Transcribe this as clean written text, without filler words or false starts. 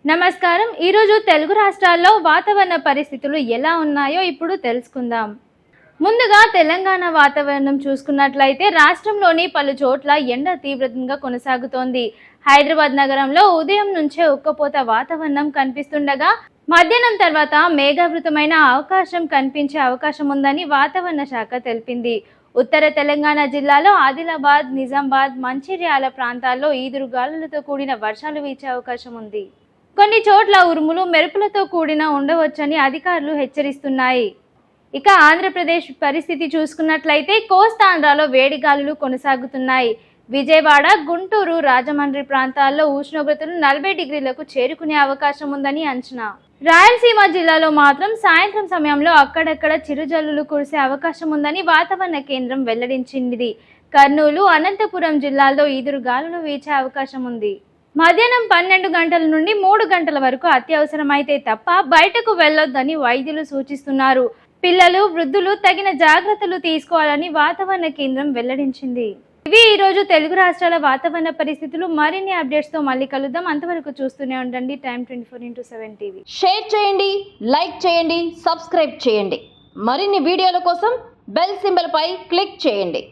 నమస్కారం. ఈరోజు తెలుగు రాష్ట్రాల్లో వాతావరణ పరిస్థితులు ఎలా ఉన్నాయో ఇప్పుడు తెలుసుకుందాం. ముందుగా తెలంగాణ వాతావరణం చూసుకున్నట్లయితే రాష్ట్రంలోని పలు చోట్ల ఎండ తీవ్రంగా కొనసాగుతోంది. హైదరాబాద్ నగరంలో ఉదయం నుంచే ఉక్కపోత వాతావరణం కనిపిస్తుండగా మధ్యాహ్నం తర్వాత మేఘావృతమైన కనిపించే అవకాశం ఉందని వాతావరణ శాఖ తెలిపింది. ఉత్తర తెలంగాణ జిల్లాలో ఆదిలాబాద్, నిజామాబాద్, మంచిర్యాల ప్రాంతాల్లో ఈదురుగాలులతో కూడిన వర్షాలు వీచే అవకాశం ఉంది. కొన్ని చోట్ల ఉరుములు, మెరుపులతో కూడిన ఉండవచ్చని అధికారులు హెచ్చరిస్తున్నాయి. ఇక ఆంధ్రప్రదేశ్ పరిస్థితి చూసుకున్నట్లయితే కోస్తాంధ్రలో వేడి గాలులు కొనసాగుతున్నాయి. విజయవాడ, గుంటూరు, రాజమండ్రి ప్రాంతాల్లో ఉష్ణోగ్రతలు 40 డిగ్రీలకు చేరుకునే అవకాశం ఉందని అంచనా. రాయలసీమ జిల్లాలో మాత్రం సాయంత్రం సమయంలో అక్కడక్కడ చిరుజల్లులు కురిసే అవకాశం ఉందని వాతావరణ కేంద్రం వెల్లడించింది. కర్నూలు, అనంతపురం జిల్లాల్లో ఈదురుగాలులు వీచే అవకాశం ఉంది. మధ్యాహ్నం 12 గంటల నుండి 3 గంటల వరకు అత్యవసరమైతే తప్ప బయటకు వెళ్లొద్దని వైద్యులు సూచిస్తున్నారు. పిల్లలు, వృద్ధులు తగిన జాగ్రత్తలు తీసుకోవాలని వాతావరణ కేంద్రం వెల్లడించింది. ఇవి ఈరోజు తెలుగు రాష్ట్రాల వాతావరణ పరిస్థితులు. మరిన్ని అప్డేట్స్ తో మళ్ళీ కలుద్దాం. అంతవరకు చూస్తూనే ఉండండి టైమ్ 24x7 టీవీ. షేర్ చేయండి, లైక్ చేయండి, సబ్స్క్రైబ్ చేయండి. మరిన్ని వీడియోల కోసం బెల్ సింబల్ పై క్లిక్ చేయండి.